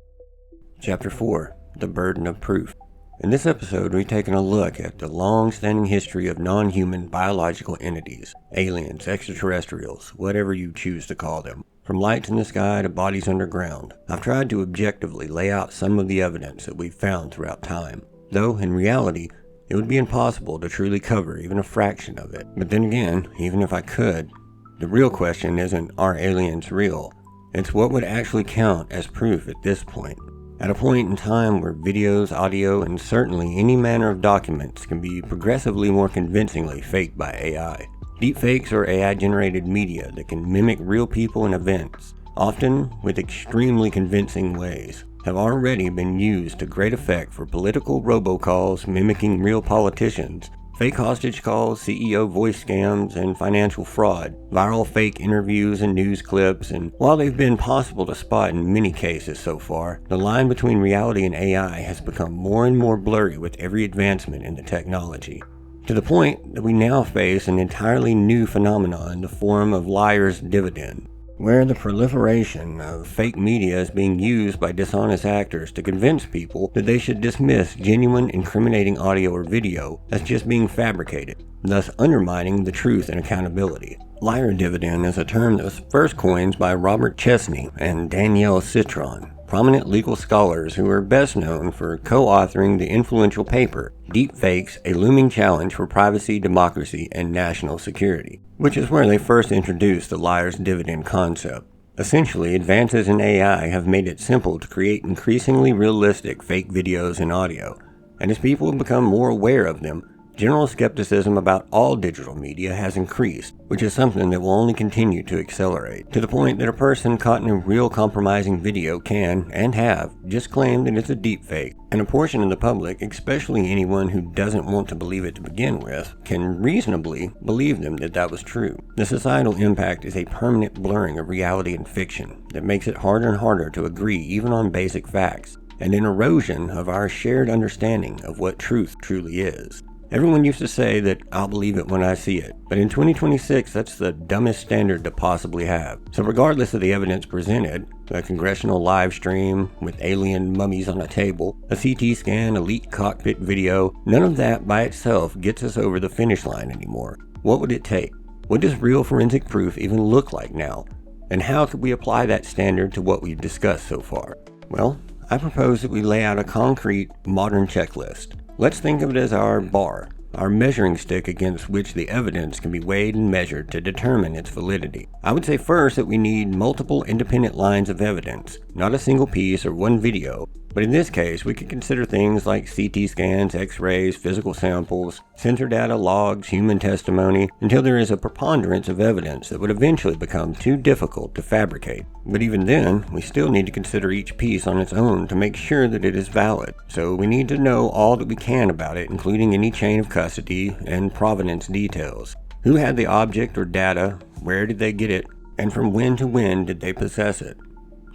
S1: Chapter 4. The Burden of Proof. In this episode, we've taken a look at the long-standing history of non-human biological entities, aliens, extraterrestrials, whatever you choose to call them. From lights in the sky to bodies underground, I've tried to objectively lay out some of the evidence that we've found throughout time, though in reality, it would be impossible to truly cover even a fraction of it. But then again, even if I could, the real question isn't, are aliens real? It's what would actually count as proof at this point. At a point in time where videos, audio, and certainly any manner of documents can be progressively more convincingly faked by AI. Deepfakes are AI-generated media that can mimic real people and events, often with extremely convincing ways, have already been used to great effect for political robocalls mimicking real politicians, fake hostage calls, CEO voice scams, and financial fraud, viral fake interviews and news clips, and while they've been possible to spot in many cases so far, the line between reality and AI has become more and more blurry with every advancement in the technology, to the point that we now face an entirely new phenomenon in the form of liar's dividend, where the proliferation of fake media is being used by dishonest actors to convince people that they should dismiss genuine incriminating audio or video as just being fabricated, thus undermining the truth and accountability. Liar dividend is a term that was first coined by Robert Chesney and Danielle Citron, prominent legal scholars who are best known for co-authoring the influential paper, Deepfakes, a Looming Challenge for Privacy, Democracy, and National Security, which is where they first introduced the liar's dividend concept. Essentially, advances in AI have made it simple to create increasingly realistic fake videos and audio, and as people have become more aware of them, general skepticism about all digital media has increased, which is something that will only continue to accelerate, to the point that a person caught in a real compromising video can, and have, just claimed that it's a deepfake, and a portion of the public, especially anyone who doesn't want to believe it to begin with, can reasonably believe them that was true. The societal impact is a permanent blurring of reality and fiction that makes it harder and harder to agree even on basic facts, and an erosion of our shared understanding of what truth truly is. Everyone used to say that I'll believe it when I see it, but in 2026 that's the dumbest standard to possibly have. So regardless of the evidence presented, a congressional live stream with alien mummies on a table, a CT scan, a leaked cockpit video, none of that by itself gets us over the finish line anymore. What would it take? What does real forensic proof even look like now? And how could we apply that standard to what we've discussed so far? Well, I propose that we lay out a concrete, modern checklist. Let's think of it as our bar, our measuring stick against which the evidence can be weighed and measured to determine its validity. I would say first that we need multiple independent lines of evidence, not a single piece or one video, But in this case, we could consider things like CT scans, X-rays, physical samples, sensor data, logs, human testimony, until there is a preponderance of evidence that would eventually become too difficult to fabricate. But even then, we still need to consider each piece on its own to make sure that it is valid. So we need to know all that we can about it, including any chain of custody and provenance details. Who had the object or data, where did they get it, and from when to when did they possess it?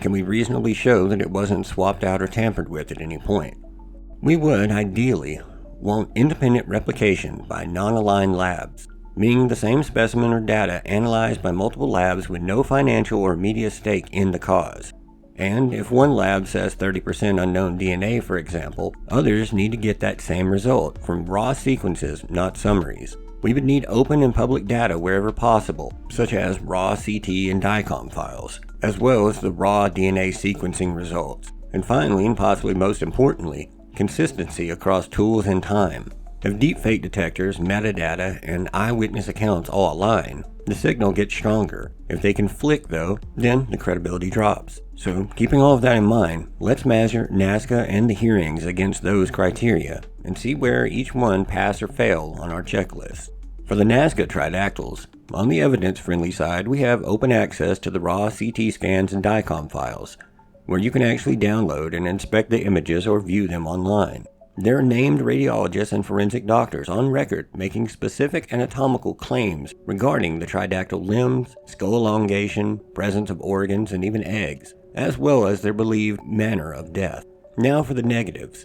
S1: Can we reasonably show that it wasn't swapped out or tampered with at any point? We would, ideally, want independent replication by non-aligned labs, meaning the same specimen or data analyzed by multiple labs with no financial or media stake in the cause. And if one lab says 30% unknown DNA, for example, others need to get that same result from raw sequences, not summaries. We would need open and public data wherever possible, such as raw CT and DICOM files, as well as the raw DNA sequencing results. And finally, and possibly most importantly, consistency across tools and time. If deepfake detectors, metadata, and eyewitness accounts all align, the signal gets stronger. If they conflict though, then the credibility drops. So, keeping all of that in mind, let's measure Nazca and the hearings against those criteria, and see where each one pass or fail on our checklist. For the Nazca tridactyls, on the evidence-friendly side, we have open access to the raw CT scans and DICOM files, where you can actually download and inspect the images or view them online. There are named radiologists and forensic doctors on record making specific anatomical claims regarding the tridactyl limbs, skull elongation, presence of organs, and even eggs, as well as their believed manner of death. Now for the negatives.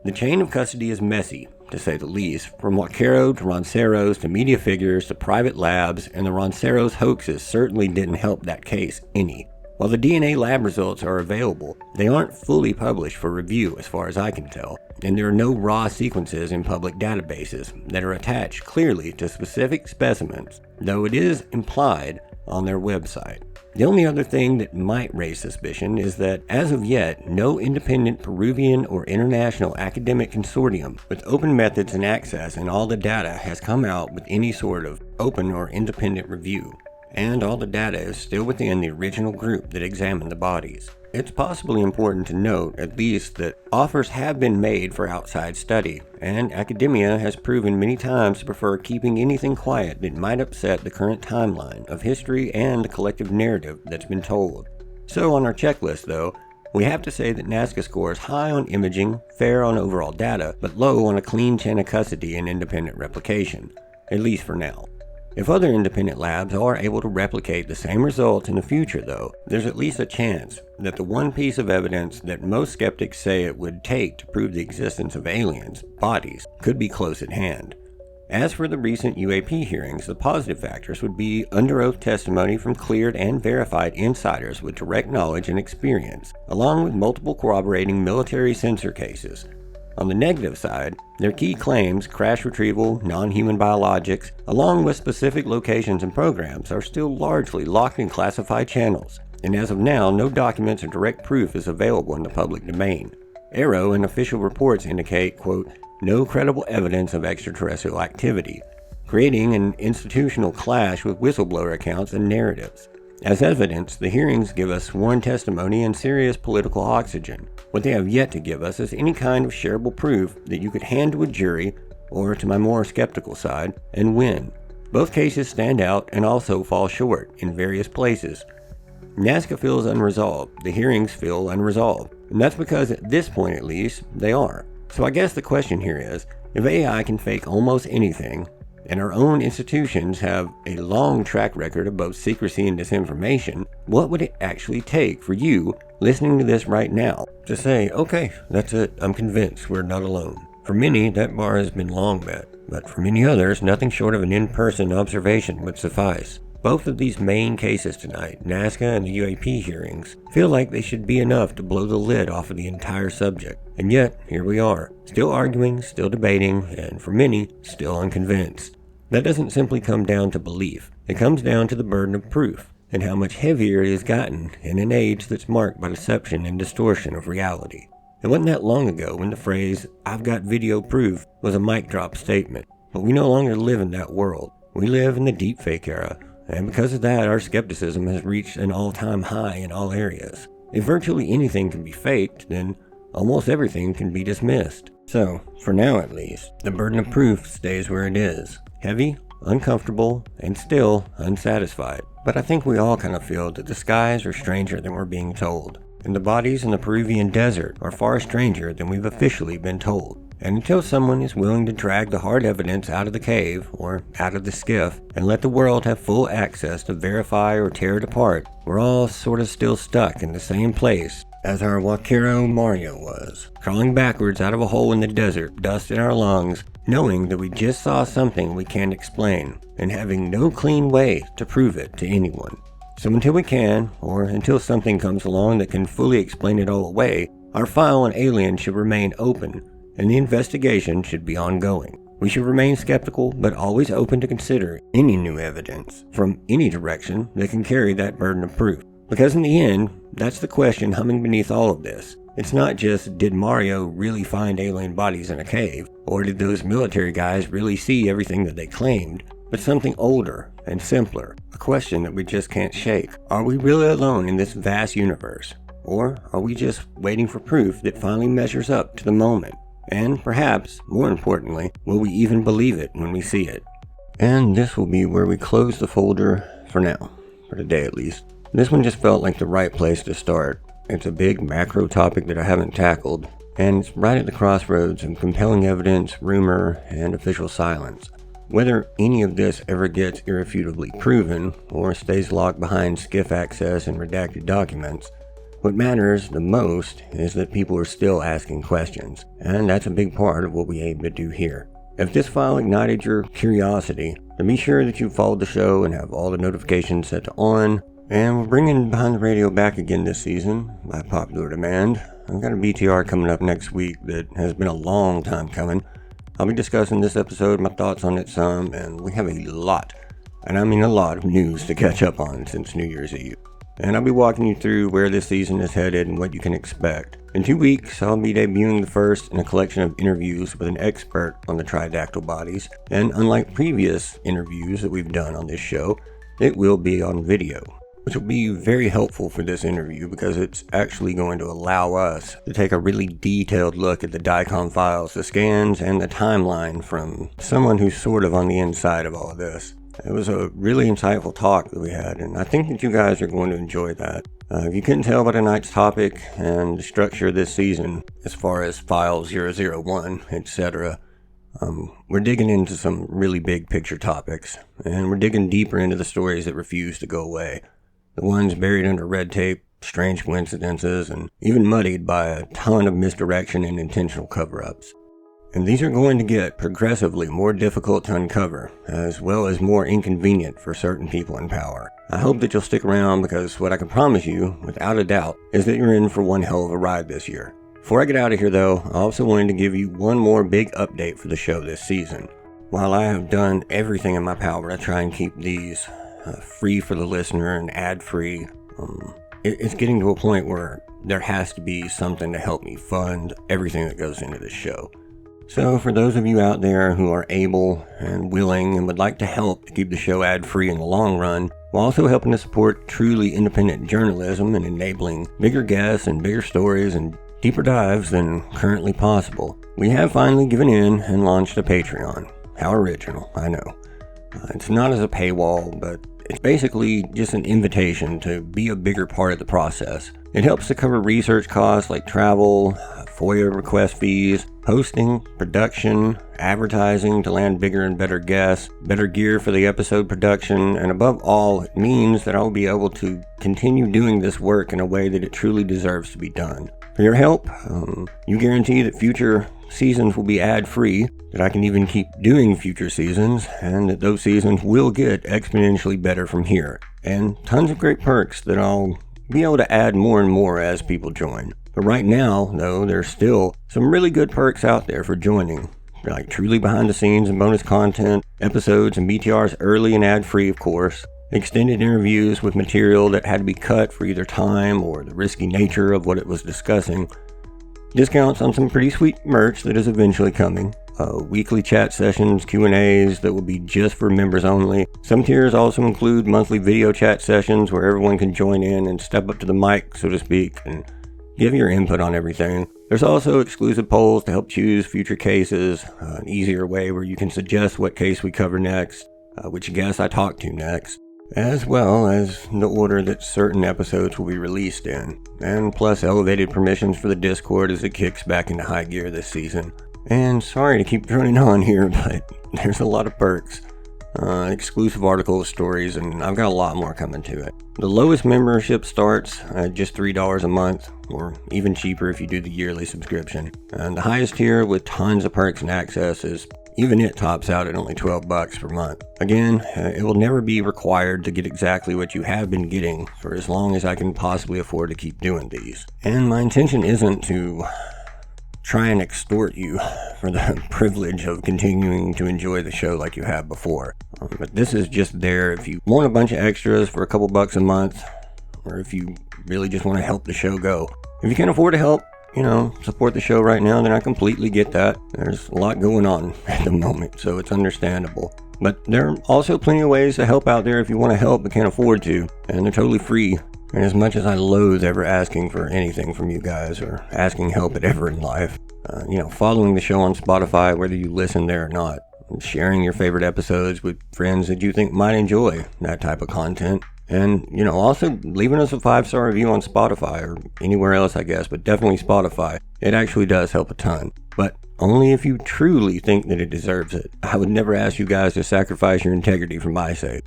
S1: The chain of custody is messy, to say the least, from huaquero to ronceros to media figures to private labs, and the ronceros hoaxes certainly didn't help that case any. While the DNA lab results are available, they aren't fully published for review as far as I can tell, and there are no raw sequences in public databases that are attached clearly to specific specimens, though it is implied on their website. The only other thing that might raise suspicion is that, as of yet, no independent Peruvian or international academic consortium with open methods and access and all the data has come out with any sort of open or independent review, and all the data is still within the original group that examined the bodies. It's possibly important to note, at least, that offers have been made for outside study, and academia has proven many times to prefer keeping anything quiet that might upset the current timeline of history and the collective narrative that's been told. So on our checklist, though, we have to say that Nazca scores high on imaging, fair on overall data, but low on a clean chain of custody and independent replication, at least for now. If other independent labs are able to replicate the same results in the future, though, there's at least a chance that the one piece of evidence that most skeptics say it would take to prove the existence of aliens, bodies, could be close at hand. As for the recent UAP hearings, the positive factors would be under oath testimony from cleared and verified insiders with direct knowledge and experience, along with multiple corroborating military censor cases. On the negative side, their key claims, crash retrieval, non-human biologics, along with specific locations and programs, are still largely locked in classified channels, and as of now, no documents or direct proof is available in the public domain. Arrow and official reports indicate, quote, no credible evidence of extraterrestrial activity, creating an institutional clash with whistleblower accounts and narratives. As evidence, the hearings give us sworn testimony and serious political oxygen. What they have yet to give us is any kind of shareable proof that you could hand to a jury, or to my more skeptical side, and win. Both cases stand out and also fall short in various places. Nazca feels unresolved, the hearings feel unresolved, and that's because at this point at least, they are. So I guess the question here is, if AI can fake almost anything, and our own institutions have a long track record of both secrecy and disinformation, what would it actually take for you, listening to this right now, to say, okay, that's it, I'm convinced we're not alone? For many, that bar has been long met, but for many others, nothing short of an in-person observation would suffice. Both of these main cases tonight, Nazca and the UAP hearings, feel like they should be enough to blow the lid off of the entire subject. And yet, here we are, still arguing, still debating, and for many, still unconvinced. That doesn't simply come down to belief. It comes down to the burden of proof, and how much heavier it has gotten in an age that's marked by deception and distortion of reality. It wasn't that long ago when the phrase, "I've got video proof," was a mic drop statement, but we no longer live in that world. We live in the deepfake era, and because of that, our skepticism has reached an all-time high in all areas. If virtually anything can be faked, then almost everything can be dismissed. So, for now at least, the burden of proof stays where it is. Heavy, uncomfortable, and still unsatisfied. But I think we all kind of feel that the skies are stranger than we're being told. And the bodies in the Peruvian desert are far stranger than we've officially been told. And until someone is willing to drag the hard evidence out of the cave, or out of the skiff, and let the world have full access to verify or tear it apart, we're all sort of still stuck in the same place as our huaquero Mario was, crawling backwards out of a hole in the desert, dust in our lungs, knowing that we just saw something we can't explain, and having no clean way to prove it to anyone. So until we can, or until something comes along that can fully explain it all away, our file on aliens should remain open, and the investigation should be ongoing. We should remain skeptical, but always open to consider any new evidence from any direction that can carry that burden of proof. Because in the end, that's the question humming beneath all of this. It's not just, did Mario really find alien bodies in a cave? Or did those military guys really see everything that they claimed? But something older and simpler. A question that we just can't shake. Are we really alone in this vast universe? Or are we just waiting for proof that finally measures up to the moment? And perhaps, more importantly, will we even believe it when we see it? And this will be where we close the folder for now. For today at least. This one just felt like the right place to start. It's a big macro topic that I haven't tackled, and it's right at the crossroads of compelling evidence, rumor, and official silence. Whether any of this ever gets irrefutably proven, or stays locked behind skiff access and redacted documents, what matters the most is that people are still asking questions, and that's a big part of what we aim to do here. If this file ignited your curiosity, then be sure that you've followed the show and have all the notifications set to on. And we're bringing Behind the Radio back again this season, by popular demand. I've got a BTR coming up next week that has been a long time coming. I'll be discussing this episode, my thoughts on it some, and we have a lot, and I mean a lot of news to catch up on since New Year's Eve. And I'll be walking you through where this season is headed and what you can expect. In 2 weeks, I'll be debuting the first in a collection of interviews with an expert on the tridactyl bodies, and unlike previous interviews that we've done on this show, it will be on video. Which will be very helpful for this interview because it's actually going to allow us to take a really detailed look at the DICOM files, the scans, and the timeline from someone who's sort of on the inside of all of this. It was a really insightful talk that we had, and I think that you guys are going to enjoy that. If you couldn't tell by tonight's topic and the structure of this season, as far as File 001, etc., we're digging into some really big picture topics, and we're digging deeper into the stories that refuse to go away. The ones buried under red tape, strange coincidences, and even muddied by a ton of misdirection and intentional cover-ups. And these are going to get progressively more difficult to uncover, as well as more inconvenient for certain people in power. I hope that you'll stick around because what I can promise you, without a doubt, is that you're in for one hell of a ride this year. Before I get out of here though, I also wanted to give you one more big update for the show this season. While I have done everything in my power to try and keep these free for the listener and ad-free, it's getting to a point where there has to be something to help me fund everything that goes into this show. So for those of you out there who are able and willing and would like to help to keep the show ad-free in the long run, while also helping to support truly independent journalism and enabling bigger guests and bigger stories and deeper dives than currently possible, we have finally given in and launched a Patreon. How original, I know. It's not as a paywall, but it's basically just an invitation to be a bigger part of the process. It helps to cover research costs like travel, FOIA request fees, hosting, production, advertising to land bigger and better guests, better gear for the episode production, and above all, it means that I'll be able to continue doing this work in a way that it truly deserves to be done. For your help, you guarantee that future seasons will be ad-free, that I can even keep doing future seasons, and that those seasons will get exponentially better from here. And tons of great perks that I'll be able to add more and more as people join. But right now, though, there's still some really good perks out there for joining. Like truly behind the scenes and bonus content, episodes and BTRs early and ad-free, of course. Extended interviews with material that had to be cut for either time or the risky nature of what it was discussing. Discounts on some pretty sweet merch that is eventually coming. Weekly chat sessions, Q&As that will be just for members only. Some tiers also include monthly video chat sessions where everyone can join in and step up to the mic, so to speak, and give your input on everything. There's also exclusive polls to help choose future cases, an easier way where you can suggest what case we cover next, which guest I talk to next, as well as the order that certain episodes will be released in, and plus elevated permissions for the Discord as it kicks back into high gear this season. And sorry to keep droning on here, but there's a lot of perks. Exclusive articles, stories, and I've got a lot more coming to it. The lowest membership starts at just $3 a month, or even cheaper if you do the yearly subscription. And the highest tier with tons of perks and access even it tops out at only $12 per month. Again, it will never be required to get exactly what you have been getting for as long as I can possibly afford to keep doing these. And my intention isn't to try and extort you for the privilege of continuing to enjoy the show like you have before. But this is just there if you want a bunch of extras for a couple bucks a month, or if you really just want to help the show go. If you can't afford to help, support the show right now, then I completely get that. There's a lot going on at the moment, so it's understandable. But there are also plenty of ways to help out there if you want to help but can't afford to, and they're totally free. And as much as I loathe ever asking for anything from you guys or asking help at ever in life, following the show on Spotify, whether you listen there or not, and sharing your favorite episodes with friends that you think might enjoy that type of content, and, also leaving us a 5-star review on Spotify or anywhere else, I guess, but definitely Spotify. It actually does help a ton, but only if you truly think that it deserves it. I would never ask you guys to sacrifice your integrity for my sake.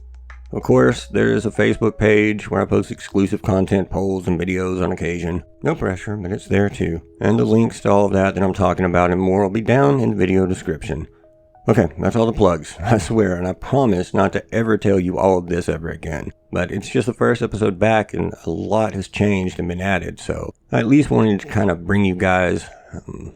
S1: Of course, there is a Facebook page where I post exclusive content, polls, and videos on occasion. No pressure, but it's there too. And the links to all of that I'm talking about and more will be down in the video description. Okay, that's all the plugs, I swear, and I promise not to ever tell you all of this ever again. But it's just the first episode back and a lot has changed and been added, so I at least wanted to kind of bring you guys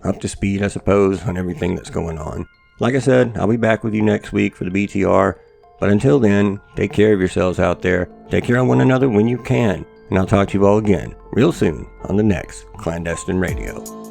S1: up to speed, I suppose, on everything that's going on. Like I said, I'll be back with you next week for the BTR. But until then, take care of yourselves out there. Take care of one another when you can. And I'll talk to you all again real soon on the next Clandestine Radio.